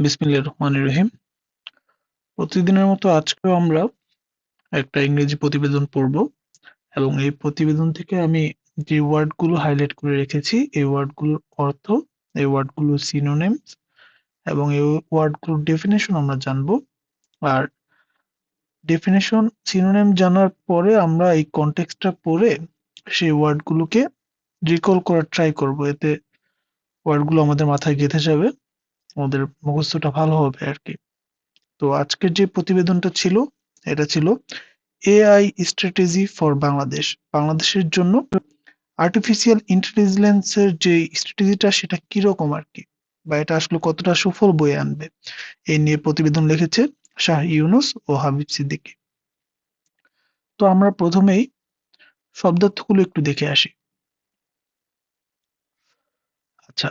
বিসমিল্লাহির রহমানির রহিম। প্রতিদিনের মতো আজকেও আমরা একটা ইংরেজি প্রতিবেদন পড়ব এবং এই প্রতিবেদন থেকে আমি যে ওয়ার্ডগুলো হাইলাইট করে রেখেছি এই ওয়ার্ডগুলোর অর্থ, এই ওয়ার্ডগুলোর সিনোনিমস এবং এই ওয়ার্ডগুলোর ডেফিনেশন আমরা জানবো। আর ডেফিনেশন সিনোনিম জানার পরে আমরা এই কনটেক্সটটা পড়ে সেই ওয়ার্ডগুলোকে রিকল করার ট্রাই করব। এতে ওয়ার্ডগুলো আমাদের মাথায় গেঁথে যাবে, আমাদের মুখস্থটা ভালো হবে আর কি। তো আজকের যে প্রতিবেদনটা ছিল এটা ছিল এআই স্ট্র্যাটেজি ফর বাংলাদেশ। বাংলাদেশের জন্য আর্টিফিশিয়াল ইন্টেলিজেন্সের যে স্ট্র্যাটেজিটা সেটা কিরকম আর কি, বা এটা আসলে কতটা সুফল বয়ে আনবে, এই নিয়ে প্রতিবেদন লিখেছে শাহ ইউনুস ও হাবিব সিদ্দিকী। তো আমরা প্রথমেই শব্দার্থগুলো একটু দেখে আসি। আচ্ছা,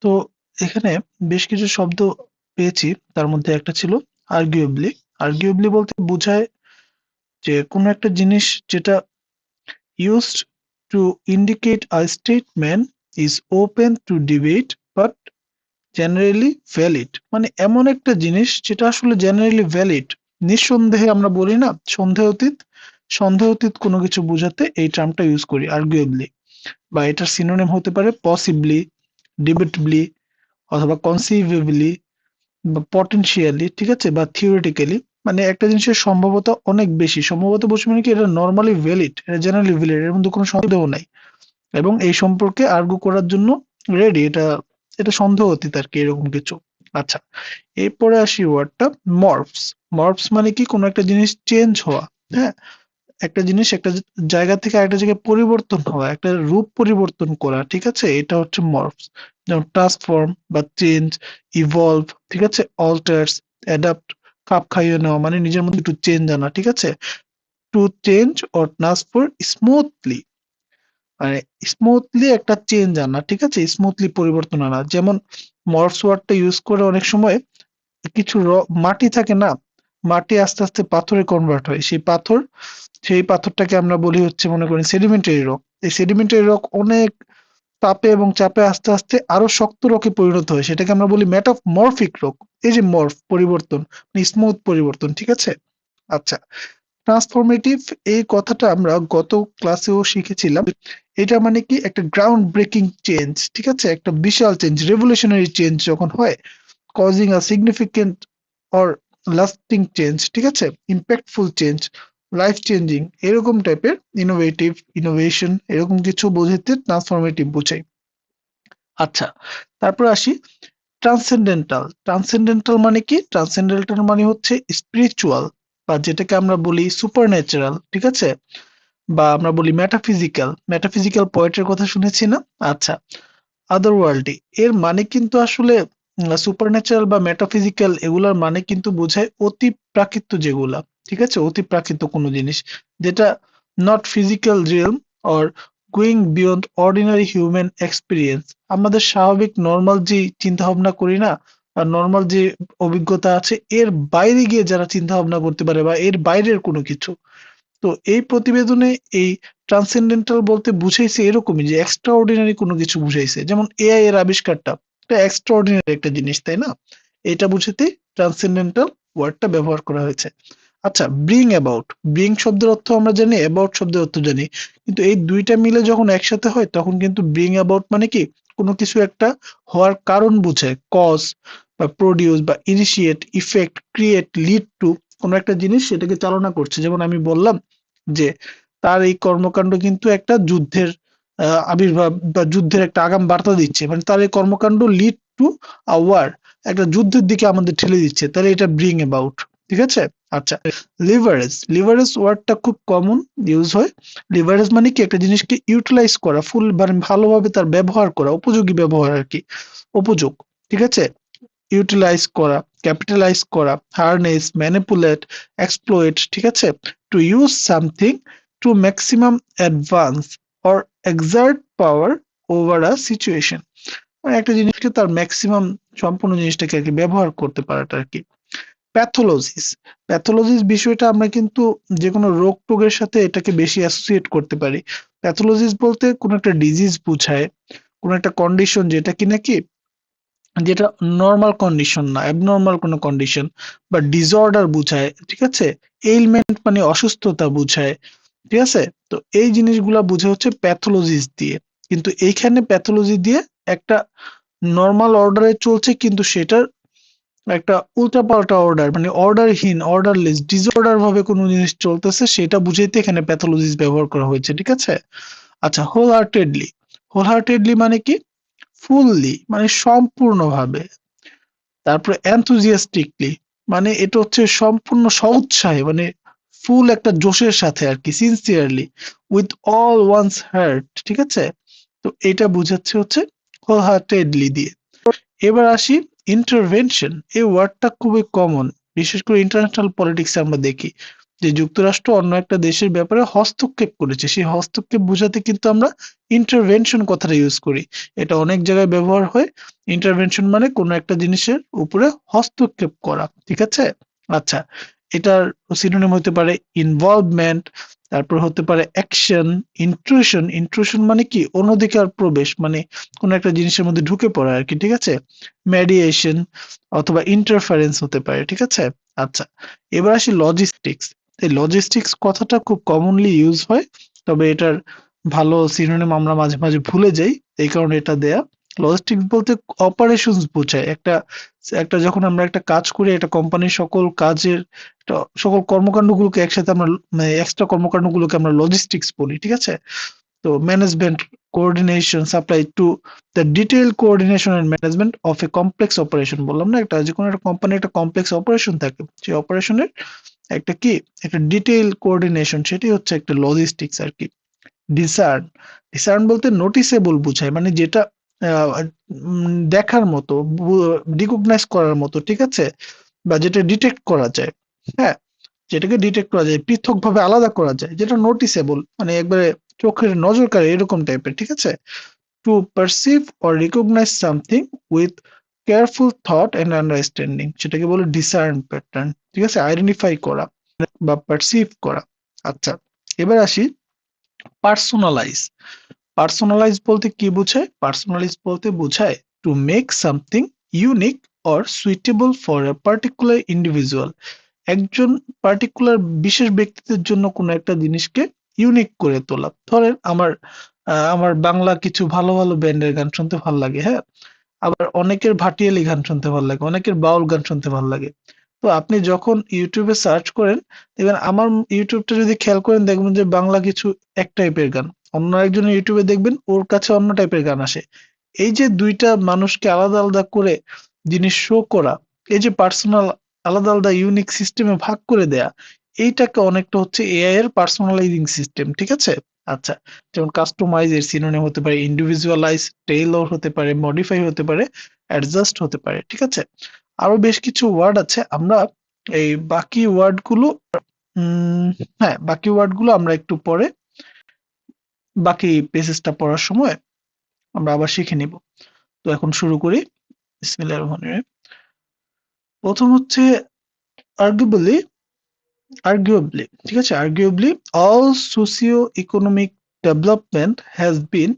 তো এখানে বেশ কিছু শব্দ পেয়েছি, তার মধ্যে একটা ছিল আর্গুয়েবলি। আর্গুয়েবলি বলতে বোঝায় যে কোনো একটা জিনিস যেটা used to indicate a statement is open to debate but generally valid। মানে এমন একটা জিনিস যেটা আসলে জেনারেলি ভ্যালিড, নিঃসন্দেহে আমরা বলি না সন্দেহ অতীত কোনো কিছু বোঝাতে এই টার্মটা ইউজ করি আর্গুয়েবলি। বা এটার সিনোনিম হতে পারে পসিবলি, ডিবেটেবলি অথবা কনসিভেবলি বা পটেনশিয়ালি, ঠিক আছে, বা থিওরিটিক্যালি। মানে একটা জিনিসের সম্ভাব্যতা অনেক বেশি, সম্ভবত বলছি মানে কি এটা নর্মালি ভ্যালিড, এটা জেনারেলি ভ্যালিড, এর মধ্যে কোনো সন্দেহ নাই এবং এই সম্পর্কে আর্গু করার জন্য রেডি। এটা এটা সন্দেহ অতীত আর কি, এরকম কিছু। আচ্ছা, এরপরে আসি ওয়ার্ডটা মর্ফস। মর্ফস মানে কি কোনো একটা জিনিস চেঞ্জ হওয়া। হ্যাঁ, একটা জিনিস একটা জায়গা থেকে আরেকটা জায়গায় পরিবর্তন হওয়া, একটা রূপ পরিবর্তন করা, ঠিক আছে, এটা হচ্ছে মর্ফস। যেমন ট্রান্সফর্ম বা চেঞ্জ, ইভলভ, ঠিক আছে, অল্টার্স, অ্যাডাপ্ট, খাপ খাইয়ে নেওয়া মানে নিজের মধ্যে একটু চেঞ্জ আনা, ঠিক আছে। To change or transfer smoothly, মানে স্মুথলি একটা চেঞ্জ আনা, ঠিক আছে, স্মুথলি পরিবর্তন আনা। যেমন মর্ফস ওয়ার্ডটা ইউজ করে অনেক সময় কিছু মাটি থাকে না, মাটি আস্তে আস্তে পাথরে কনভার্ট হয়, সেই পাথরটাকে আমরা বলি হচ্ছে মনে করেন সেডিমেন্টারি রক। এই সেডিমেন্টারি রক অনেক তাপে এবং চাপে আস্তে আস্তে আরো শক্ত রকে পরিণত হয়, সেটাকে আমরা বলি মেটামরফিক রক। এই যে মর্ফ পরিবর্তন, স্মুথ পরিবর্তন, ঠিক আছে। আচ্ছা, ট্রান্সফরমেটিভ এই কথাটা আমরা গত ক্লাসেও শিখেছিলাম। এটা মানে কি একটা গ্রাউন্ড ব্রেকিং চেঞ্জ, ঠিক আছে, একটা বিশাল চেঞ্জ, রেভলিউশনারি চেঞ্জ যখন হয়, causing a significant or lasting change, ঠিক আছে, ইম্প্যাক্টফুল চেঞ্জ, লাইফ চেঞ্জিং, এরকম টাইপের, ইনোভেটিভ, ইনোভেশন, এরকম কিছু বোঝাতে ট্রান্সফরমেটিভ বোঝায়। আচ্ছা, তারপর আসি ট্রান্সেন্ডেন্টাল। ট্রান্সেন্ডেন্টাল মানে কি? ট্রান্সেন্ডেন্টাল মানে হচ্ছে স্পিরিচুয়াল, বা যেটাকে আমরা বলি সুপার ন্যাচারাল, ঠিক আছে, বা আমরা বলি মেটাফিজিক্যাল। মেটাফিজিক্যাল পয়েন্টের কথা শুনেছি না? আচ্ছা, আদার ওয়ার্ল্ডলি এর মানে কিন্তু আসলে সুপার ন্যাচারাল বা মেটাফিজিক্যাল এগুলার মানে কিন্তু বোঝায় অতি প্রাকৃত যেগুলা, ঠিক আছে, অতি প্রাকৃত কোনো জিনিস যেটা not physical realm or going beyond ordinary human experience. আমাদের স্বাভাবিক নর্মাল যে চিন্তা ভাবনা করি না, আর নর্মাল যে অভিজ্ঞতা আছে এর বাইরে গিয়ে যারা চিন্তা ভাবনা করতে পারে বা এর বাইরের কোনো কিছু। তো এই প্রতিবেদনে এই ট্রান্সেন্ডেন্টাল বলতে বুঝাইছে এরকমই যে এক্সট্রা অর্ডিনারি কোনো কিছু বুঝাইছে, যেমন এআই এর আবিষ্কারটা এটা এক্সট্রা অর্ডিনারি একটা জিনিস, তাই না? এটা বুঝাতে ট্রান্সেন্ডেন্টাল ওয়ার্ডটা ব্যবহার করা হয়েছে। আচ্ছা, ব্রিং অ্যাবাউট। ব্রিং শব্দের অর্থ আমরা জানি, অ্যাবাউট শব্দের অর্থ জানি, কিন্তু এই দুইটা মিলে যখন একসাথে হয় তখন কিন্তু ব্রিং অ্যাবাউট মানে কি কোনো কিছু একটা হওয়ার কারণ বোঝায়, কজ বা প্রডিউস বা initiate, effect, create, lead to, কোনো একটা জিনিস সেটাকে চালনা করছে। যেমন আমি বললাম যে তার এই কর্মকাণ্ড কিন্তু একটা যুদ্ধের আবির্ভাব বা যুদ্ধের একটা আগাম বার্তা দিচ্ছে, মানে তার এই কর্মকাণ্ড লিড টু আ ওয়ার, একটা যুদ্ধের দিকে আমাদের ঠেলে দিচ্ছে, তাহলে এটা ব্রিং অ্যাবাউট, ঠিক আছে। আচ্ছা, লিভারেজ। লিভারেজ ওয়ার্ডটা খুব কমন ইউজ হয়। লিভারেজ মানে কি একটা জিনিসকে ইউটিলাইজ করা, ফুল মানে ভালোভাবে তার ব্যবহার করা, উপযোগী ব্যবহার আর কি, উপযোগ, ঠিক আছে, ইউটিলাইজ করা, ক্যাপিটালাইজ করা, হারনেস, ম্যানিপুলেট, এক্সপ্লয়েট, ঠিক আছে, to use something to maximum advance or excerpt power over a situation. মানে একটা জিনিসকে তার ম্যাক্সিমাম, সম্পূর্ণ জিনিসটাকে আর কি ব্যবহার করতে পারাটা আর কি। প্যাথোলজিস। প্যাথোলজিস বিষয়টা আমরা কিন্তু যে কোনো রোগ টোগের সাথে এটাকে বেশি অ্যাসোসিয়েট করতে পারি। প্যাথোলজিস বলতে কোনো একটা ডিজিজ বুঝায়, কোনো একটা কন্ডিশন যেটা কি নাকি যেটা নরমাল কন্ডিশন না, অ্যাবনর্মাল কোনো কন্ডিশন বা ডিসঅর্ডার বুঝায়, ঠিক আছে? এইলমেন্ট মানে অসুস্থতা বুঝায়, ঠিক আছে? তো এই জিনিসগুলা বুঝে হচ্ছে প্যাথোলজিস দিয়ে। কিন্তু এইখানে প্যাথোলজি দিয়ে একটা নরমাল অর্ডারে চলছে, কিন্তু সেটার একটা উল্টাপাল্টা অর্ডার, মানে অর্ডারহীন, অর্ডারলেস, ডিসঅর্ডার ভাবে কোনো জিনিস চলতেছে, সেটা বুঝাইতে এখানে প্যাথোলজিস ব্যবহার করা হয়েছে, ঠিক আছে? আচ্ছা, হোল হার্টেডলি। হোল হার্টেডলি মানে কি? ফুললি মানে সম্পূর্ণভাবে। তারপরে enthusiastically মানে এটা হচ্ছে সম্পূর্ণ স্বউৎসাহে, মানে ফুল একটা জোশের সাথে আর কি, sincerely, with all one's heart, ঠিক আছে? তো এটা বুঝাচ্ছে হচ্ছে হোল হার্টেডলি দিয়ে। এবার আসি ইন্টারভেনশন। এই ওয়ার্ডটা খুবই কমন, বিশেষ করে ইন্টারন্যাশনাল পলিটিক্সে আমরা দেখি যে যুক্তরাষ্ট্র অন্য একটা দেশের ব্যাপারে হস্তক্ষেপ করেছে, সেই হস্তক্ষেপ বোঝাতে কিন্তু আমরা ইন্টারভেনশন কথাটা ইউজ করি। এটা অনেক জায়গায় ব্যবহার হয়। ইন্টারভেনশন মানে কোনো একটা জিনিসের উপরে হস্তক্ষেপ করা, ঠিক আছে? আচ্ছা, এটার সিনোনিম হতে পারে ইনভলভমেন্ট, তারপর হতে পারে অ্যাকশন, ইন্ট্রুশন। ইন্ট্রুশন মানে কি? অনধিকার প্রবেশ, মানে কোনো একটা জিনিসের মধ্যে ঢুকে পড়া আর কি, ঠিক আছে? মেডিয়েশন অথবা ইন্টারফারেন্স হতে পারে, ঠিক আছে? আচ্ছা, এবার আসি লজিস্টিক্স। এই লজিস্টিক্স কথাটা খুব কমনলি ইউজ হয়, তবে এটার ভালো সিনোনিম আমরা মাঝে মাঝে ভুলে যাই, এই কারণে এটা দেয়া। লজিস্টিক্স বলতে অপারেশনস বোঝায়। একটা একটা যখন আমরা একটা কাজ করি, একটা কোম্পানির সকল কাজের সকল কর্মকাণ্ডগুলোকে একসাথে আমরা, মানে এক্সট্রা কর্মকাণ্ডগুলোকে আমরা লজিস্টিক্স বলি, ঠিক আছে? তো management coordination supply to the detail coordination and management of a complex operation. বললাম না, একটা যে কোনো একটা কোম্পানি একটা কমপ্লেক্স অপারেশন থাকে, সেই অপারেশনের একটা কি, একটা ডিটেইল কোঅর্ডিনেশন, সেটাই হচ্ছে একটা লজিস্টিক্স আর কি। ডিসার্ন। ডিসার্ন বলতে নোটিসেবল বুঝায়, মানে যেটা দেখার মতো, রিকগনাইজ করার মতো, ঠিক আছে? বা যেটা ডিটেক্ট করা যায়, হ্যাঁ, যেটাকে ডিটেক্ট করা যায়, পৃথকভাবে আলাদা করা যায়, যেটা নোটিসেবল, মানে একবারে চোখের নজর কাড়ে এরকম টাইপের, ঠিক আছে? To perceive or recognise something with careful thought and understanding, সেটাকে বলে ডিসার্ন প্যাটার্ন, ঠিক আছে? আইডেন্টিফাই করা বা পারসিভ করা। আচ্ছা, এবার আসি পার্সোনালাইজ। পার্সোনালাইজ বলতে কি বোঝায়? পার্সোনালাইজ বলতে বোঝায় to make something unique or suitable for a particular individual. একজন পার্টিকুলার বিশেষ ব্যক্তিদের জন্য কোনো একটা জিনিসকে ইউনিক করে তোলা। ধরেন আমার বাংলা কিছু ভালো ভালো ব্যান্ডের গান শুনতে ভালো লাগে, হ্যাঁ? আবার অনেকের ভাটিয়ালি গান শুনতে ভালো লাগে, অনেকের বাউল গান শুনতে ভালো লাগে। তো আপনি যখন ইউটিউবে সার্চ করেন, দেখবেন আমার ইউটিউবটা যদি খেয়াল করেন, দেখবেন যে বাংলা কিছু এক টাইপের গান, অন্য একজনের ইউটিউবে দেখবেন ওর কাছে অন্য টাইপের গান আসে। এই যে দুইটা মানুষকে আলাদা আলাদা করে জিনিস শো করা, এই যে পার্সোনাল, আলাদা আলাদা ইউনিক সিস্টেমে ভাগ করে দেয়া, এইটাকে অনেকটা হচ্ছে এআই এর পার্সোনালাইজিং সিস্টেম, ঠিক আছে? আচ্ছা, যেমন কাস্টমাইজ এর সিনোনিম হতে পারে ইন্ডিভিজুয়ালাইজ, টেইলর হতে পারে, মডিফাই হতে পারে, অ্যাডজাস্ট হতে পারে, ঠিক আছে? আরো বেশ কিছু ওয়ার্ড আছে, আমরা এই বাকি ওয়ার্ড গুলো, উম হ্যাঁ, বাকি ওয়ার্ড গুলো আমরা একটু পরে, বাকি পেজেসটা পড়ার সময় আমরা আবার শিখে নিব। তো এখন শুরু করি। বিসমিল্লাহির রহমানির রহিম। প্রথম হচ্ছে আর্গুয়েবলি। আর্গুয়েবলি, ঠিক আছে? Arguably all socio economic development has been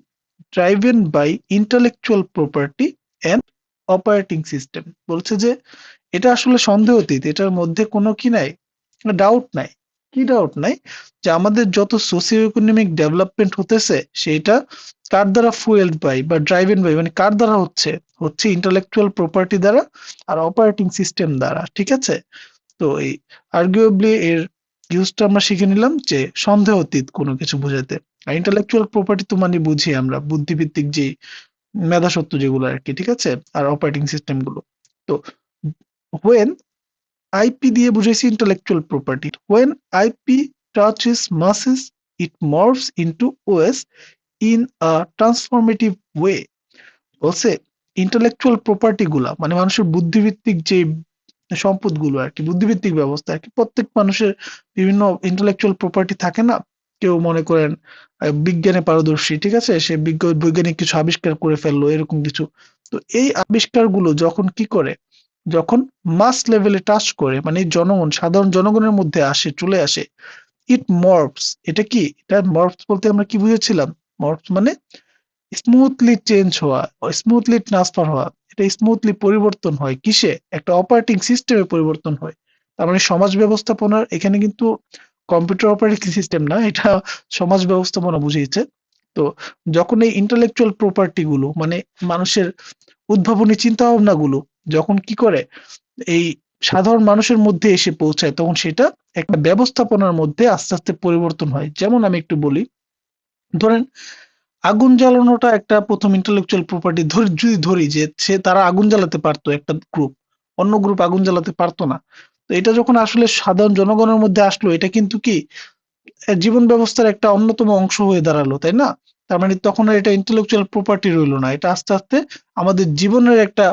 driven by intellectual property and operating system. বলছে যে এটা আসলে সন্দেহাতীত, এটার মধ্যে কোনো কি নাই, ডাউট নাই। কি ডাউট নাই? যে আমাদের যত সোসিও ইকোনমিক ডেভেলপমেন্ট হতেছে, সেটা কার দ্বারা ফুয়েলড বাই বা ড্রাইভেন বাই, মানে কার দ্বারা হচ্ছে? হচ্ছে ইন্টেলেকচুয়াল প্রপার্টি দ্বারা আর অপারেটিং সিস্টেম দ্বারা, ঠিক আছে? তো এই আর্গুয়েবলি এর ইউজটা আমরা শিখে নিলাম যে সন্দেহাতীত কোনো কিছু বোঝাতে। আর ইন্টেলেকচুয়াল প্রপার্টি তো মানে বুঝি আমরা বুদ্ধিভিত্তিক যে মেধাসত্ব যেগুলো আর কি, ঠিক আছে? আর অপারেটিং সিস্টেম গুলো। তো when আইপি দিয়ে বুঝাইছি intellectual property, when IP touches masses it morphs into OS in a transformative way। বলছে ইন্টেলেকচুয়াল প্রপার্টি গুলা মানে মানুষের বুদ্ধিভিত্তিক যে সম্পদগুলো আর কি, বুদ্ধিভিত্তিক ব্যবস্থা আর কি, প্রত্যেক মানুষের বিভিন্ন ইন্টেলেকচুয়াল প্রপার্টি থাকে না? কেউ মনে করেন বিজ্ঞানে পারদর্শী, ঠিক আছে? সে বৈজ্ঞানিক কিছু আবিষ্কার করে ফেললো, এরকম কিছু। তো এই আবিষ্কারগুলো যখন কি করে, যখন মাস লেভেলে টাচ করে, মানে জনগণ, সাধারণ জনগণের মধ্যে আসে, চলে আসে, ইট মর্ফস। এটা কি? এটা মর্ফস বলতে আমরা কি বুঝেছিলাম? মর্ফস মানে স্মুথলি চেঞ্জ হওয়া, স্মুথলি ট্রান্সফার হওয়া। এটা স্মুথলি পরিবর্তন হয় কিসে? একটা অপারেটিং সিস্টেমে পরিবর্তন হয়। তার মানে সমাজ ব্যবস্থাপনার এখানে কিন্তু কম্পিউটার অপারেটিং সিস্টেম না, এটা সমাজ ব্যবস্থাপনা বুঝিয়েছে। তো যখন এই ইন্টেলেকচুয়াল প্রপার্টি গুলো মানে মানুষের উদ্ভাবনী চিন্তা ভাবনা গুলো যখন কি করে এই সাধারণ মানুষের মধ্যে এসে পৌঁছায়, তখন সেটা একটা ব্যবস্থাপনার মধ্যে আস্তে আস্তে পরিবর্তন হয়। যেমন আমি একটু বলি, ধরেন আগুন জ্বালানোটা একটা প্রথম ইন্টেলেকচুয়াল প্রপার্টি যদি ধরি যে তারা আগুন জ্বালাতে পারতো, একটা গ্রুপ অন্য গ্রুপ আগুন জ্বালাতে পারতো না। তো এটা যখন আসলে সাধারণ জনগণের মধ্যে আসলো, এটা কিন্তু কি জীবন ব্যবস্থার একটা অন্যতম অংশ হয়ে দাঁড়ালো, তাই না? তার মানে তখন আর এটা ইন্টেলেকচুয়াল প্রপার্টি রইলো না, এটা আস্তে আস্তে আমাদের জীবনের একটা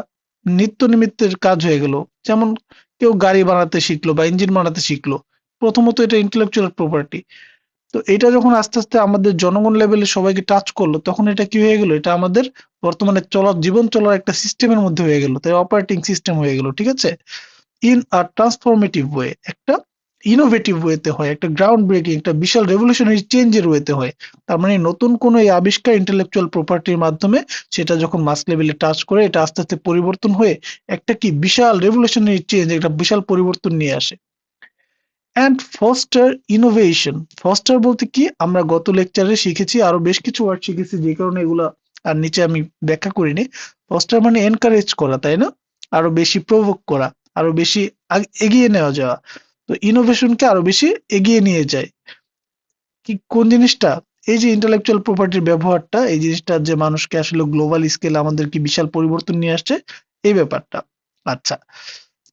নিত্য নিমিত্তের কাজ হয়ে গেল। যেমন কেউ গাড়ি বানাতে শিখলো বা ইঞ্জিন বানাতে শিখলো, প্রথমত এটা ইন্টেলেকচুয়াল প্রপার্টি। তো এটা যখন আস্তে আস্তে আমাদের জনগণ লেভেলে সবাইকে টাচ করলো, তখন এটা কি হয়ে গেল, এটা আমাদের বর্তমানে জীবন চলার একটা সিস্টেমের মধ্যে হয়ে গেল, তাই অপারেটিং সিস্টেম হয়ে গেল, ঠিক আছে? ইন আ ট্রান্সফরমেটিভ ওয়ে, একটা ইনোভেটিভ ওয়েতে হয়, একটা গ্রাউন্ড ব্রেকিং, একটা বিশাল রেভলিউশনারি চেঞ্জের ওয়েতে হয়। তার মানে নতুন কোনো এই আবিষ্কার ইন্টেলেকচুয়াল প্রপার্টির মাধ্যমে সেটা যখন মাস লেভেলে টাচ করে, এটা আস্তে আস্তে পরিবর্তন হয়ে একটা কি বিশাল রেভলিউশনারি চেঞ্জ, একটা বিশাল পরিবর্তন নিয়ে আসে। And foster innovation. ফস্টার বলতে কি, আমরা গত লেকচারে শিখেছি, আরো বেশ কিছু ওয়ার্ড শিখেছি, যে কারণে এগুলা আর নিচে আমি ব্যাখ্যা করিনি। ফস্টার মানে এনকারেজ করা, তাই না? আরো বেশি প্রভোক করা, আরো বেশি এগিয়ে নেওয়া যাওয়া। তো ইনোভেশনকে আরো বেশি এগিয়ে নিয়ে যায় কি কোন জিনিসটা, এই যে ইন্টেলেকচুয়াল প্রপার্টির ব্যবহারটা, এই জিনিসটা যে মানুষকে আসলে গ্লোবাল স্কেলে আমাদের কি বিশাল পরিবর্তন নিয়ে আসছে, এই ব্যাপারটা। আচ্ছা,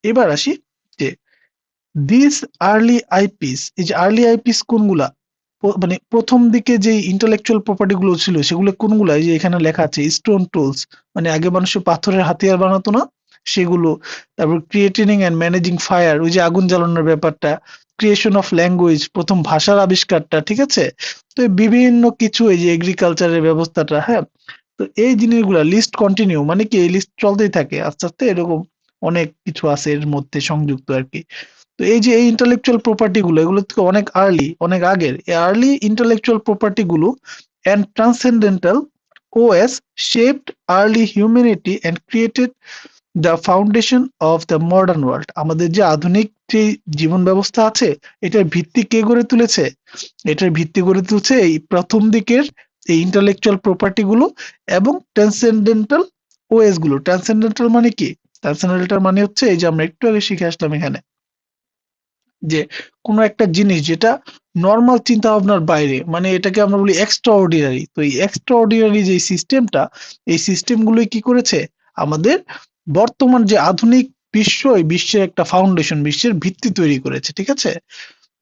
এবার আসি যে দিস আর্লি আইপিস, এই যে আর্লি আইপিস কোনগুলা, মানে প্রথম দিকে যে ইন্টেলেকচুয়াল প্রপার্টি গুলো ছিল সেগুলো কোনগুলা, এই যে এখানে লেখা আছে স্টোন টুলস, মানে আগে মানুষের পাথরের হাতিয়ার বানাতো না, সেগুলো। তারপর ক্রিয়েটিং এন্ড ম্যানেজিং ফায়ার, ওই যে আগুন জ্বালানোর ব্যাপারটা। ক্রিয়েশন অফ ল্যাঙ্গুয়েজ, প্রথম ভাষার আবিষ্কারটা, ঠিক আছে? তো এই বিভিন্ন কিছু, এই যে এগ্রিকালচারের ব্যবস্থাটা, হ্যাঁ। তো এই জিনিসগুলা লিস্ট কন্টিনিউ, মানে কি এই লিস্ট চলতেই থাকে আস্তে আস্তে, এরকম অনেক কিছু আছে এর মধ্যে সংযুক্ত আর কি। তো এই যে এই ইন্টেলেকচুয়াল প্রপার্টি গুলো, এগুলো থেকে অনেক আর্লি, অনেক আগের এই আর্লি ইন্টেলেকচুয়াল প্রপার্টি গুলো and transcendental OS shaped early humanity and created the foundation of the modern world. আমাদের যে আধুনিক যে জীবন ব্যবস্থা আছে, এটার ভিত্তি কে গড়ে তুলেছে? এটার ভিত্তি গড়ে তুলছে এই প্রথম দিকের এই ইন্টেলেকচুয়াল প্রপার্টি গুলো এবং ট্রান্সেন্ডেন্টাল ওএস গুলো। ট্রান্সেন্ডেন্টাল মানে কি? ট্রান্সেন্ডেন্টাল মানে হচ্ছে এই যে আমরা একটু আগে শিখে আসলাম এখানে, যে কোনো একটা জিনিস যেটা নর্মাল চিন্তা ভাবনার বাইরে, মানে এটাকে আমরা বলি এক্সট্রা অর্ডিনারি। তো এই এক্সট্রা অর্ডিনারি যে সিস্টেমটা, এই সিস্টেমগুলোই কি করেছে আমাদের বর্তমান যে আধুনিক বিশ্ব, এই বিশ্বের একটা ফাউন্ডেশন, বিশ্বের ভিত্তি তৈরি করেছে, ঠিক আছে?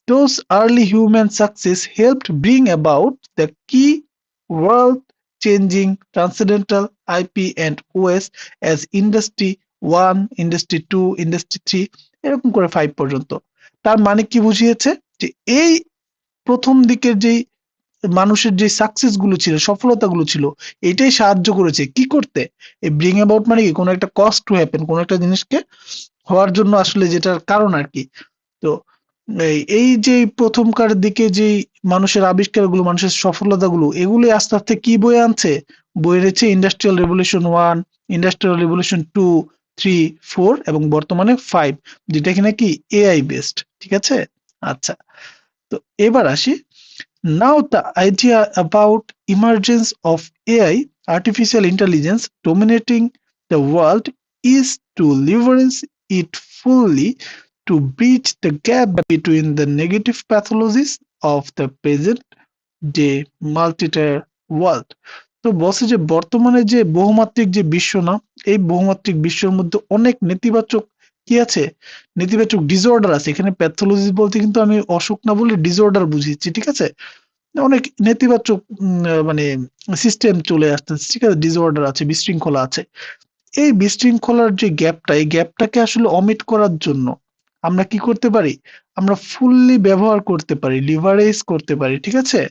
Those early human success helped bring about the key world changing transcendental IP and OS as Industry 1, Industry 2, Industry 3, এরকম করে 5 পর্যন্ত। তার মানে কি বুঝিয়েছে, যে এই প্রথম দিকের যেই মানুষের যে সাকসেস গুলো ছিল, সফলতা গুলো ছিল, এটাই সাহায্য করেছে কি করতে, এই ব্রিং অ্যাবাউট মানে কি কোনো একটা কজ টু হ্যাপেন, কোনো একটা জিনিসকে হওয়ার জন্য আসলে যেটার কারণ আর কি। তো এই যে প্রথমকার দিকে যে মানুষের আবিষ্কারগুলো, মানুষের সফলতাগুলো, এগুলো আস্তে আস্তে কি বয়ে আনছে, বয়ে এনেছে ইন্ডাস্ট্রিয়াল রেভলিউশন 1, ইন্ডাস্ট্রিয়াল রেভলিউশন 2, 3, 4 এবং বর্তমানে 5, যেটা কিনা কি এআই বেসড, ঠিক আছে? আচ্ছা, তো এবার আসি, now the idea about emergence of AI, artificial intelligence, dominating the world is to leverage it fully to bridge the gap between the negative pathologies of the present day multi-tier world. তো বলছে যে বর্তমানে যে বহুমাত্রিক যে বিশ্ব না, এই বহুমাত্রিক বিশ্বের মধ্যে অনেক নেতিবাচক কি আছে, নেতিবাচক ডিসঅর্ডার আছে। এখানে প্যাথোলজি বলতে কিন্তু আমি অসুখ না বলে ডিসঅর্ডার বুঝিয়েছি, ঠিক আছে? অনেক নেতিবাচক মানে সিস্টেম চলে আসতেছে, ঠিক আছে? ডিসঅর্ডার আছে, বিশৃঙ্খলা আছে। এই বিশৃঙ্খলার যে গ্যাপটা, এই গ্যাপটাকে আসলে অমিট করার জন্য আমরা কি করতে পারি, আমরা ফুললি ব্যবহার করতে পারি, লিভারেজ করতে পারি, ঠিক আছে?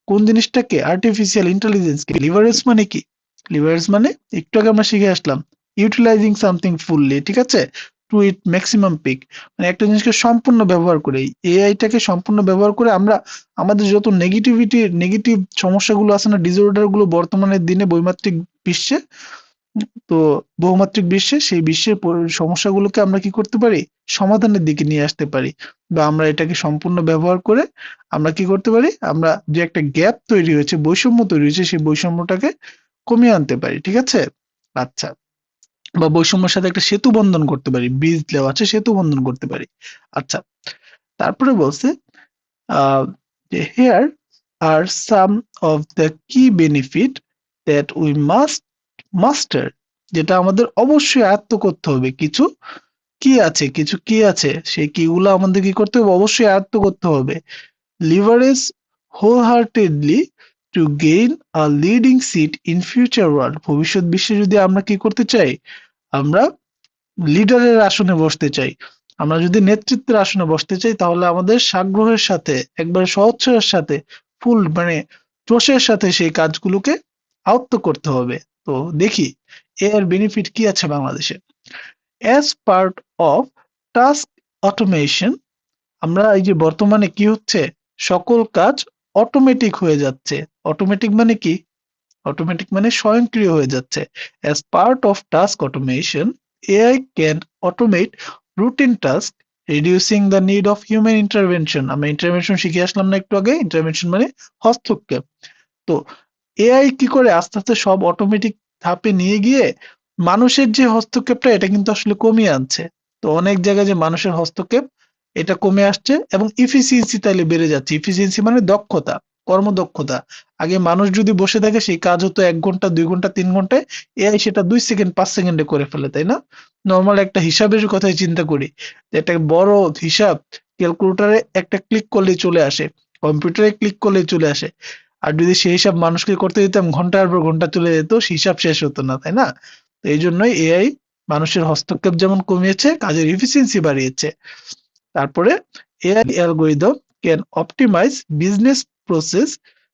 কোন জিনিসটাকে, আর্টিফিশিয়াল ইন্টেলিজেন্সকে। লিভারেজ মানে কি? লিভারেজ মানে একটু আগে আমরা শিখে আসলাম, ইউটিলাইজিং সামথিং ফুললি, ঠিক আছে, টু ইট ম্যাক্সিমাম পিক, মানে একটা জিনিসকে সম্পূর্ণ ব্যবহার করে, এআইটাকে সম্পূর্ণ ব্যবহার করে আমরা আমাদের যত নেগেটিভ সমস্যাগুলো আছে না, ডিসঅর্ডার গুলো বর্তমানের দিনে বৈমাত্রিক বিশ্বে, তো বহুমাত্রিক বিশ্বে সেই বিশ্বের সমস্যাগুলোকে আমরা কি করতে পারি, সমাধানের দিকে নিয়ে আসতে পারি, বা আমরা এটাকে সম্পূর্ণ ব্যবহার করে আমরা কি করতে পারি, আমরা যে একটা গ্যাপ তৈরি হয়েছে, বৈষম্য তৈরি হয়েছে, সেই বৈষম্যটাকে কমিয়ে আনতে পারি। ঠিক আছে? আচ্ছা, বা বৈষম্যের সাথে একটা সেতু বন্ধন করতে পারি, ব্রিজ দেওয়া আছে, সেতু বন্ধন করতে পারি। আচ্ছা, তারপরে বলছে যে here are some of the key benefit that we must master, যেটা আমাদের অবশ্যই আয়ত্ত করতে হবে। কিছু কি আছে, কিছু কি আছে, সেই কি গুলো আমাদের কি করতে হবে, অবশ্যই আয়ত্ত করতে হবে। Leverage wholeheartedly to gain a leading seat in future world, ভবিষ্যৎ বিশ্বে যদি আমরা কি করতে চাই, আমরা লিডারের আসনে বসতে চাই, আমরা যদি নেতৃত্বের আসনে বসতে চাই, তাহলে আমাদের সাগ্রহের সাথে, একবারে সহচ্ছয়ের সাথে, ফুল মানে জোশের সাথে সেই কাজগুলোকে আয়ত্ত করতে হবে। তো দেখি এর বেনিফিট কি আছে বাংলাদেশে। As part of task automation, আমরা এই যে বর্তমানে কি হচ্ছে, সকল কাজ অটোমেটিক হয়ে যাচ্ছে। অটোমেটিক মানে কি? অটোমেটিক মানে স্বয়ংক্রিয় হয়ে যাচ্ছে। As part of task automation, AI can automate routine task, reducing the need of human intervention. আমরা ইন্টারভেনশন শিখে আসলাম না একটু আগে? ইন্টারভেনশন মানে হস্তক্ষেপ। তো এআই কি করে আস্তে আস্তে সব অটোমেটিক ধাপে নিয়ে গিয়ে মানুষের যে হস্তক্ষেপটা, এটা কিন্তু আসলে কমিয়ে আনছে। তো অনেক জায়গায় যে মানুষের হস্তক্ষেপ, এটা কমে আসছে এবং ইফিসিয়েন্সি তাইলে বেড়ে যাচ্ছে। ইফিসিয়েন্সি মানে দক্ষতা, কর্মদক্ষতা। আগে মানুষ যদি বসে থাকে সেই কাজ হতো 1 ঘন্টা, 2 ঘন্টা, 3 ঘন্টায়, এআই সেটা 2 সেকেন্ড, 5 সেকেন্ডে করে ফেলে, তাই না? নর্মাল একটা হিসাবের কথাই চিন্তা করি, যে একটা বড় হিসাব ক্যালকুলেটরে একটা ক্লিক করলেই চলে আসে, কম্পিউটারে ক্লিক করলেই চলে আসে। আর যদি সেই হিসাব মানুষকে করতে দিতাম, ঘন্টার পর ঘন্টা চলে যেত, হিসাব শেষ হতো না, তাই না? তো এই জন্যই এআই মানুষের হস্তক্ষেপ যেমন কমিয়েছে, কাজের এফিসিয়েন্সি বাড়িয়েছে। তারপরে AI algorithm can optimise business process,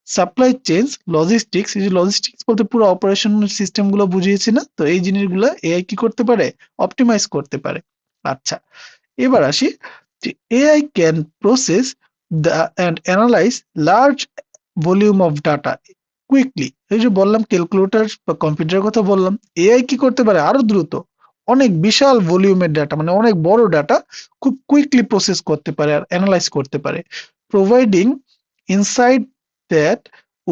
supply chains, logistics. এই যে লজিস্টিক্স বলতে পুরো অপারেশনাল সিস্টেম গুলো বুঝিয়েছি না? তো এই জিনিসগুলো এআই কি করতে পারে, অপটিমাইজ করতে পারে। আচ্ছা, এবার আসি যে AI can process the and analyse large volume of data quickly. এই যে বললাম ক্যালকুলেটর বা কম্পিউটারের কথা বললাম, এআই কি করতে পারে আরো দ্রুত, অনেক বিশাল ভলিউমের ডাটা, মানে অনেক বড় ডাটা খুব কুইকলি প্রসেস করতে পারে আর অ্যানালাইজ করতে পারে, providing insight that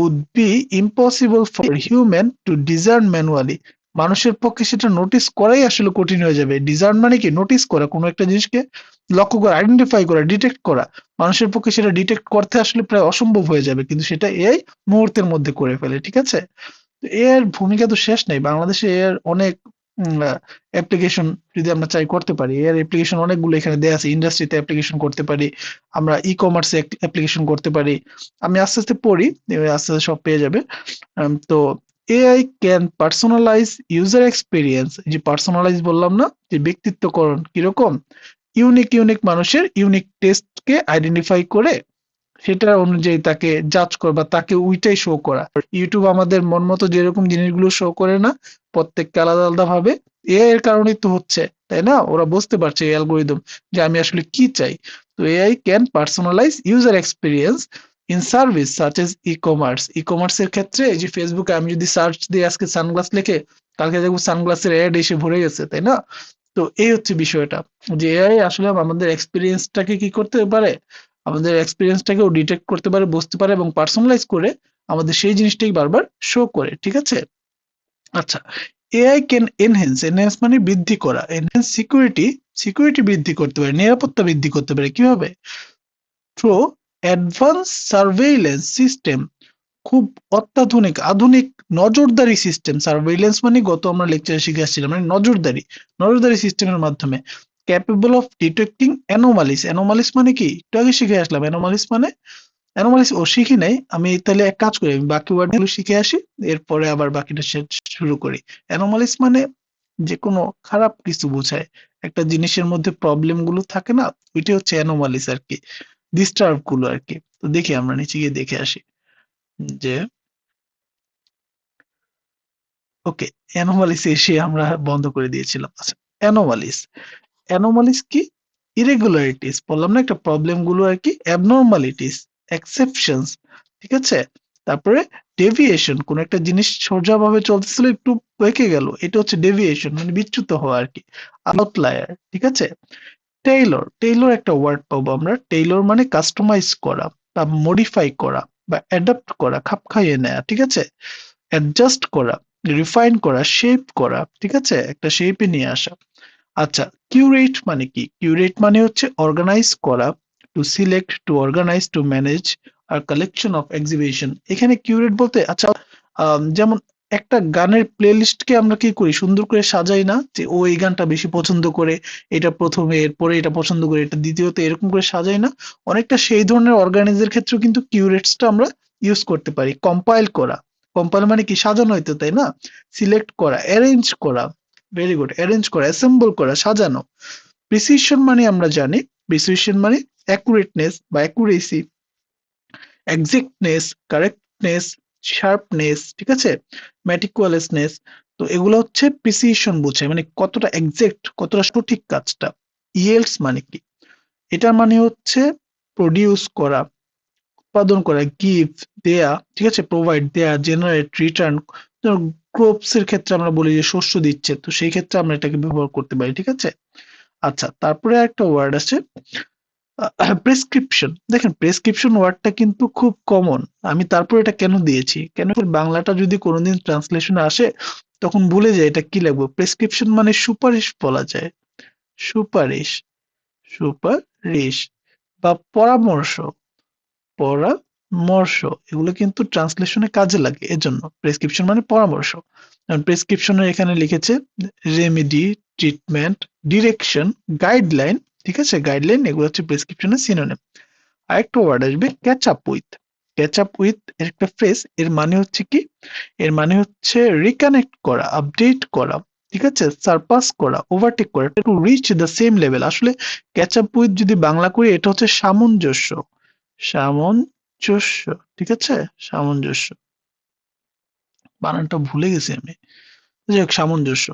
would be impossible for human to discern manually. মানুষের পক্ষে সেটা নোটিস করাই আসলে কঠিন হয়ে যাবে। ডিজার্ন মানে কি? নোটিস করা, কোনো একটা জিনিসকে লক্ষ্য করা, আইডেন্টিফাই করা, ডিটেক্ট করা। মানুষের পক্ষে সেটা ডিটেক্ট করতে আসলে প্রায় অসম্ভব হয়ে যাবে, কিন্তু সেটা এআই মুহূর্তের মধ্যে করে ফেলে। ঠিক আছে? তো এর ভূমিকা তো শেষ নেই। বাংলাদেশে এর অনেক অ্যাপ্লিকেশন যদি আমরা চাই করতে পারি। এর অ্যাপ্লিকেশন অনেকগুলো এখানে দেয়া আছে। ইন্ডাস্ট্রিতে অ্যাপ্লিকেশন করতে পারি, আমরা ই-কমার্সে অ্যাপ্লিকেশন করতে পারি। আমি আস্তে আস্তে পড়ি, আস্তে আস্তে সব পেয়ে যাবে। তো AI can personalise user experience. যে পার্সোনালাইজ বললাম না, যে ব্যক্তিত্বকরণ কিরকম, ইউনিক ইউনিক মানুষের ইউনিক টেস্টকে আইডেন্টিফাই করে সেটার অনুযায়ী তাকে জাজ করা বা তাকে ওইটাই শো করা। ইউটিউব আমাদের মন মতো যেরকম জিনিসগুলো শো করে না, প্রত্যেককে আলাদা আলাদা ভাবে, এআই এর কারণেই তো হচ্ছে, তাই না? ওরা বুঝতে পারছে এই অ্যালগোরিদম যে আমি আসলে কি চাই। তো AI can personalise user experience in service such as e-commerce. ই কমার্সের ক্ষেত্রে এই যে ফেসবুকে আমি যদি সার্চ দিই আজকে সানগ্লাস লিখে, কালকে দেখবো সানগ্লাসের অ্যাড এসে ভরে গেছে, তাই না? তো এই হচ্ছে বিষয়টা, যে এআই আসলে আমাদের এক্সপিরিয়েন্সটাকে কি করতে পারে, আমাদের এক্সপিরিয়েন্সটাকেও ডিটেক্ট করতে পারে, বুঝতে পারে এবং পার্সোনালাইজ করে আমাদের সেই জিনিসটাই বারবার শো করে। ঠিক আছে? আচ্ছা, এআই ক্যান এনহ্যান্স, এনহ্যান্স মানে বৃদ্ধি করা, এনহ্যান্স সিকিউরিটি, সিকিউরিটি বৃদ্ধি করতে পারে, নিরাপত্তা বৃদ্ধি করতে পারে। কিভাবে? থ্রু অ্যাডভান্স সার্ভেইলেন্স সিস্টেম, খুব অত্যাধুনিক আধুনিক নজরদারি সিস্টেম। সার্ভেইলেন্স মানে গত আমরা লেকচারে শিখে আসছিলাম, মানে নজরদারি, নজরদারি সিস্টেমের মাধ্যমে capable of detecting anomalies. Anomalies মানে কি? একটু আগে শিখে আসলাম। অ্যানোমালিস মানে, অ্যানোমালিস ও শিখি নাই আমি, তাহলে এক কাজ করি, আমি বাকি ওয়ার্ড গুলো শিখে আসি, এরপরে আবার বাকিটা শুরু করি। অ্যানোমালিস মানে যে কোনো খারাপ কিছু বোঝায়, একটা জিনিসের মধ্যে প্রবলেম গুলো থাকে না, ওইটা হচ্ছে অ্যানোমালিস আর কি, ডিস্টার্ব গুলো আর কি। তো দেখি আমরা নিচে গিয়ে দেখে আসি যে ওকে, অ্যানোমালিস এসে আমরা বন্ধ করে দিয়েছিলাম। আচ্ছা, অ্যানোমালিস, অ্যানোমালিস কি? ইরেগুলারিটিস বললাম না, একটা প্রবলেম গুলো আর কি, অ্যাবনর্মালিটিস, এক্সেপশনস। ঠিক আছে? তারপরে ডেভিয়েশন, কোন একটা জিনিস সোজাভাবে চলতেছিল একটু বেঁকে গেল, এটা হচ্ছে ডেভিয়েশন, মানে বিচ্যুত হওয়া আর কি, আউটলায়ার। ঠিক আছে। টেইলর, টেইলর একটা ওয়ার্ড পাবো আমরা। টেইলর মানে কাস্টমাইজ করা বা মডিফাই করা বা অ্যাডাপ্ট করা, খাপ খাইয়ে নেয়া। ঠিক আছে। অ্যাডজাস্ট করা, রিফাইন করা, শেপ করা। ঠিক আছে, একটা শেপে নিয়ে আসা। আচ্ছা, কিউরেট মানে কি? কিউরেট মানে হচ্ছে অর্গানাইজ করা, to select, to organise, to manage আর কালেকশন অফ এক্সিবিশন। এখানে কিউরেট বলতে, আচ্ছা, যেমন একটা গানের প্লেলিস্টকে আমরা কি করি, সুন্দর করে সাজাই না, যে ও এই গানটা বেশি পছন্দ করে, এটা প্রথমে, এরপরে এটা পছন্দ করে, এটা দ্বিতীয়তে, এরকম করে সাজাই না? অনেকটা সেই ধরনের অর্গানাইজের ক্ষেত্রেও কিন্তু কিউরেটসটা আমরা ইউজ করতে পারি। কম্পাইল করা, কম্পাইল মানে কি, সাজানো হইতো, তাই না? সিলেক্ট করা, অ্যারেঞ্জ করা, ভেরি গুড, অ্যারেঞ্জ করা, অ্যাসেম্বল করা, সাজানো। প্রিসিশন মানে আমরা জানি, প্রিসিশন মানে অ্যাকুরেটনেস বা অ্যাকুরেসি, এক্সাক্টনেস, কারেক্টনেস, শার্পনেস। ঠিক আছে, ম্যাটিকুলাসনেস। তো এগুলো হচ্ছে প্রিসিশন বোঝায়, মানে কতটা এক্সাক্ট, কতটা সঠিক কাজটা। ইয়েলস মানে কি? এটার মানে হচ্ছে প্রডিউস করা, উৎপাদন করা, গিভ, দেয়া। ঠিক আছে, প্রোভাইড, দেয়া, জেনারেট, রিটার্ন। ক্রপস এর ক্ষেত্রে আমরা বলি যে শস্য দিচ্ছে, তো সেই ক্ষেত্রে আমরা এটাকে ব্যবহার করতে পারি। ঠিক আছে। আচ্ছা, তারপরে একটা ওয়ার্ড আছে প্রেসক্রিপশন। দেখেন, প্রেসক্রিপশন ওয়ার্ডটা কিন্তু খুব কমন। আমি তারপর এটা কেন দিয়েছি, কেন বাংলাটা যদি কোনোদিন ট্রান্সলেশনে আসে তখন ভুলে যায় এটা কি লাগবে। প্রেসক্রিপশন মানে সুপারিশ বলা যায়, সুপারিশ, সুপারিশ বা পরামর্শ, পরামর্শ। এগুলো কিন্তু ট্রান্সলেশনে কাজে লাগে, এজন্য প্রেসক্রিপশন মানে পরামর্শ। প্রেসক্রিপশনের এখানে লিখেছে রেমেডি, ট্রিটমেন্ট, ডিরেকশন, গাইডলাইন। ঠিক আছে, গাইডলাইন, এগুলো হচ্ছে প্রেসক্রিপশনের সিনোনিম। আরেকটা ওয়ার্ড আসবে catch up with. Catch up with এর একটা ফ্রেজ, এর মানে হচ্ছে কি, এর মানে হচ্ছে রিকানেক্ট করা, আপডেট করা। ঠিক আছে, সারপাস করা, ওভারটেক করা, to reach the same level. আসলে ক্যাচ আপ উইথ যদি বাংলা করি, এটা হচ্ছে সামঞ্জস্য, সামঞ্জস্য। ঠিক আছে, সামঞ্জস্য, বানানটা ভুলে গেছি আমি। যাই হোক, সামঞ্জস্য।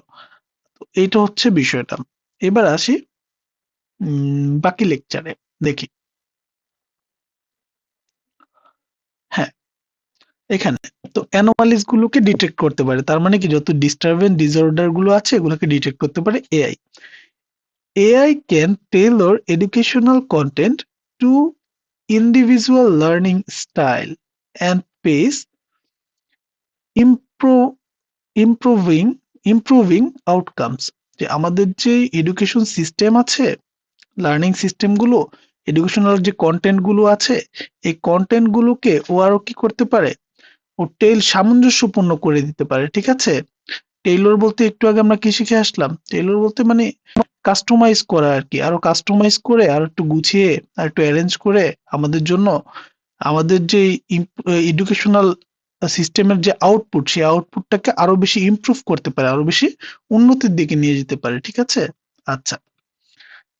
তো এইটা হচ্ছে বিষয়টা। এবার আসি বাকি লেকচারে, দেখি। হ্যাঁ, এখানে তো অ্যানোমালিস গুলোকে ডিটেক্ট করতে পারে, তার মানে কি, যত ডিস্টারবেন্স, ডিসঅর্ডার গুলো আছে এগুলোকে ডিটেক্ট করতে পারে AI. AI can tailor educational content to individual learning style and pace, impro improving improving outcomes. যে আমাদের যে এডুকেশন সিস্টেম আছে, লার্নিং সিস্টেম গুলো, এডুকেশনাল যে কন্টেন্ট গুলো আছে, এই কন্টেন্ট গুলোকে ও আরো কি করতে পারে, ও সামঞ্জস্যপূর্ণ করে দিতে পারে। ঠিক আছে। টেইলর বলতে একটু আগে আমরা কি শিখে আসলাম, টেইলর বলতে মানে কাস্টমাইজ করা আর কি, আরো কাস্টমাইজ করে, আর একটু গুছিয়ে, আর একটু অ্যারেঞ্জ করে আমাদের জন্য, আমাদের যে এডুকেশনাল সিস্টেমের যে আউটপুট, সেই আউটপুটটাকে আরো বেশি ইমপ্রুভ করতে পারে, আরো বেশি উন্নতির দিকে নিয়ে যেতে পারে। ঠিক আছে। আচ্ছা,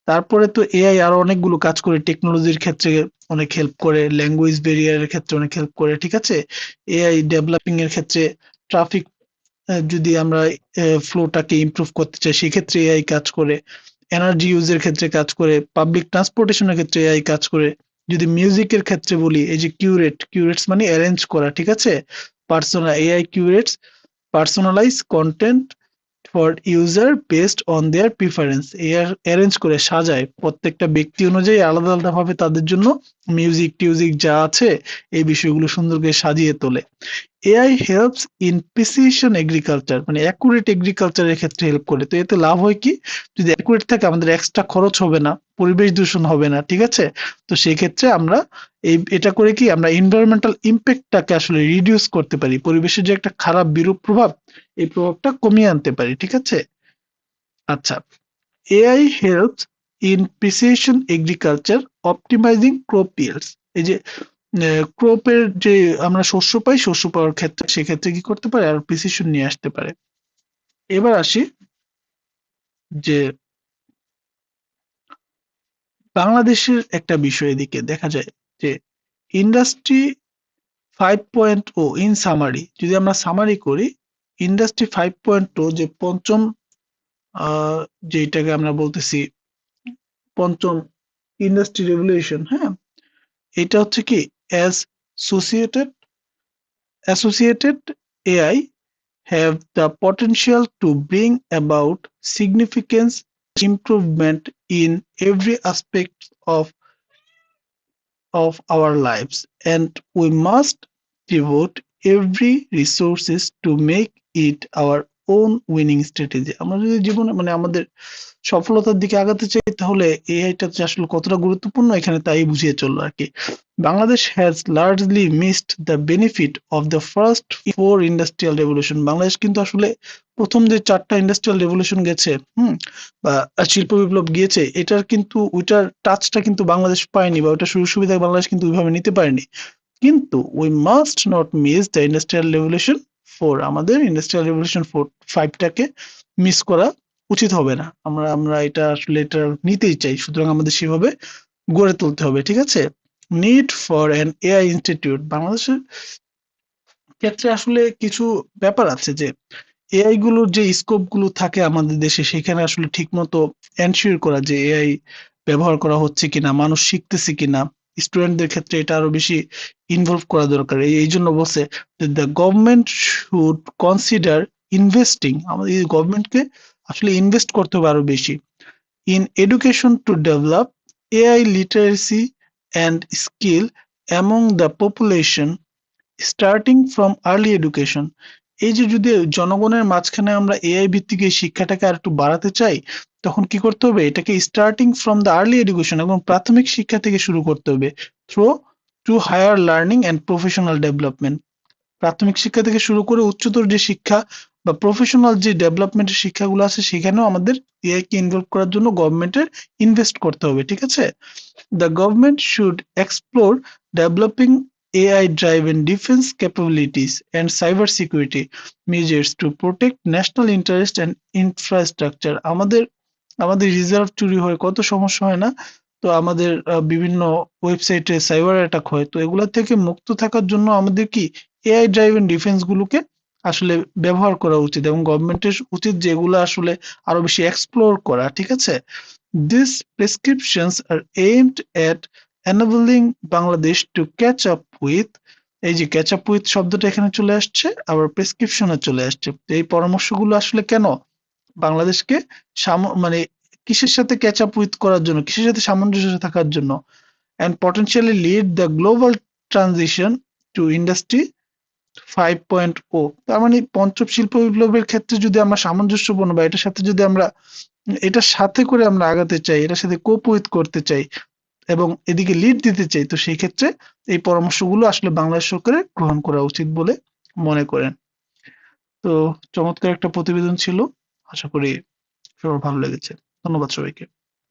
তারপরে তো এআই আরো অনেকগুলো কাজ করে, টেকনোলজির ক্ষেত্রে অনেক হেল্প করে, ল্যাঙ্গুয়েজ ব্যারিয়ারের ক্ষেত্রে অনেক হেল্প করে। ঠিক আছে, এআই ডেভেলপিং এর ক্ষেত্রে, ট্রাফিক যদি আমরা ফ্লোটাকে ইমপ্রুভ করতে চাই সেক্ষেত্রে এআই কাজ করে, এনার্জি ইউজের ক্ষেত্রে কাজ করে, পাবলিক ট্রান্সপোর্টেশনের ক্ষেত্রে এআই কাজ করে। যদি মিউজিকের ক্ষেত্রে বলি, এই যে কিউরেটস মানে অ্যারেঞ্জ করা। ঠিক আছে, AI curates personalise content for user based on their preference. Arrange করে, সাজায়, প্রত্যেকটা ব্যক্তি অনুযায়ী আলাদা আলাদা ভাবে তাদের জন্য মিউজিক টিউজিক যা আছে এই বিষয়গুলো সুন্দর করে সাজিয়ে তোলে। AI helps in precision agriculture, মানে অ্যাকুরেট এগ্রিকালচারের ক্ষেত্রে হেল্প করে। তো এতে লাভ হয় কি, যদি অ্যাকুরেট থাকে আমাদের এক্সট্রা খরচ হবে না, পরিবেশ দূষণ হবে না। ঠিক আছে, তো সেই ক্ষেত্রে আমরা এটা করে কি, আমরা এনভায়রনমেন্টাল ইম্প্যাক্টটাকে আসলে রিডিউস করতে পারি, পরিবেশের যে একটা খারাপ বিরূপ প্রভাব, এই প্রভাবটা কমিয়ে আনতে পারি। ঠিক আছে। আচ্ছা, AI helps in precision agriculture optimising crop yields। এই যে ক্রপের যে আমরা শস্য পাই, শস্য পাওয়ার ক্ষেত্রে সেক্ষেত্রে কি করতে পারে, আর প্রিসিশন নিয়ে আসতে পারে। এবার আসি যে বাংলাদেশের একটা বিষয়, এদিকে দেখা যায় যে ইন্ডাস্ট্রি 5.0 ইন সামারি, যদি আমরা সামারি করি, ইন্ডাস্ট্রি 5.0 যে পঞ্চম, যেটাকে আমরা বলতেছি পঞ্চম ইন্ডাস্ট্রি রেভলিউশন, হ্যাঁ, এটা হচ্ছে কি, associated associated AI have the potential to bring about significant improvement in every aspect of our lives, and we must devote every resources to make it our own winning strategy. আমরা যদি জীবনে মানে আমাদের সফলতার দিকে আগাতে চাই তাহলে এআইটা যে আসলে কতটা গুরুত্বপূর্ণ এখানে তাই বুঝিয়ে চললো আর কি। Bangladesh has largely missed the benefit of the first four industrial revolution. Bangladesh কিন্তু আসলে প্রথম যে 4টা ইন্ডাস্ট্রিয়াল রেভলিউশন গেছে, বা শিল্প বিপ্লব গিয়েছে, এটার কিন্তু ওইটার টাচটা কিন্তু বাংলাদেশ পায়নি, বা ওইটার সুযোগ সুবিধা বাংলাদেশ কিন্তু ওইভাবে নিতে পারেনি। কিন্তু we must not miss the industrial revolution 4। আমাদের ইন্ডাস্ট্রিয়াল রেভলিউশন 5টাকে মিস করা উচিত হবে না। আমরা আমরা এটা আসলে এটা নিতেই চাই, সুতরাং আমাদের সেভাবে গড়ে তুলতে হবে, ঠিক আছে। Need for an AI institute. বাংলাদেশের ক্ষেত্রে আসলে কিছু ব্যাপার আছে যে এআই গুলোর যে স্কোপ গুলো থাকে আমাদের দেশে, সেখানে আসলে ঠিক মতো এনশিওর করা যে এআই ব্যবহার করা হচ্ছে কিনা, মানুষ শিখতেছে কিনা, স্টুডেন্টদের ক্ষেত্রে এটা আরো বেশি ইনভলভ করা দরকার। এই জন্য বলছে the government should consider investing. আমাদের গভর্নমেন্টকে আসলে ইনভেস্ট করতে হবে আরো বেশি in education to develop AI literacy and skill among the population starting from early education। এই যে যদি জনগণের মাঝখানে আমরা এআই ভিত্তিক এই শিক্ষাটাকে আর একটু বাড়াতে চাই, তখন কি করতে হবে, এটাকে starting from the early education এবং প্রাথমিক শিক্ষা থেকে শুরু করতে হবে, through to higher learning and professional development. প্রাথমিক শিক্ষা থেকে শুরু করে উচ্চতর যে শিক্ষা বা প্রফেশনাল যে ডেভেলপমেন্টের শিক্ষাগুলো আছে, সেখানেও আমাদের এআই কে ইনভলভ করার জন্য গভর্নমেন্টের ইনভেস্ট করতে হবে, ঠিক আছে। The government should explore developing AI driven defense capabilities and cyber security measures to protect national interest and infrastructure। আমাদের আমাদের রিজার্ভ চুরি হয়, কত সমস্যা হয় না? তো আমাদের বিভিন্ন ওয়েবসাইটে সাইবার অ্যাটাক হয়, তো এগুলা থেকে মুক্ত থাকার জন্য আমাদের কি এআই ড্রাইভেন ডিফেন্স গুলোকে আসলে ব্যবহার করা উচিত, এবং গভর্নমেন্টের উচিত যে এগুলো আসলে আরো বেশি এক্সপ্লোর করা, ঠিক আছে। These prescriptions are aimed at enabling Bangladesh to catch up with, এই যে ক্যাচ আপ উইথ শব্দটা এখানে চলে আসছে, আবার প্রেসক্রিপশনে চলে আসছে। তো এই পরামর্শগুলো আসলে কেন বাংলাদেশকে মানে কিসের সাথে ক্যাচ আপ উইথ করার জন্য, কিসের সাথে সামঞ্জস্য থাকার জন্য, and potentially lead the global transition to industry 5.0। তার মানে পঞ্চম শিল্প বিপ্লবের ক্ষেত্রে যদি আমরা সামঞ্জস্যপূর্ণ বা এটার সাথে যদি আমরা এটার সাথে করে আমরা আগাতে চাই, এটার সাথে কোপ উইথ করতে চাই এবং এদিকে লিড দিতে চাই, তো সেই ক্ষেত্রে এই পরামর্শগুলো আসলে বাংলাদেশ সরকারের গ্রহণ করা উচিত বলে মনে করেন। তো চমৎকার একটা প্রতিবেদন ছিল, আশা করি সবার ভালো লেগেছে। ধন্যবাদ সবাইকে।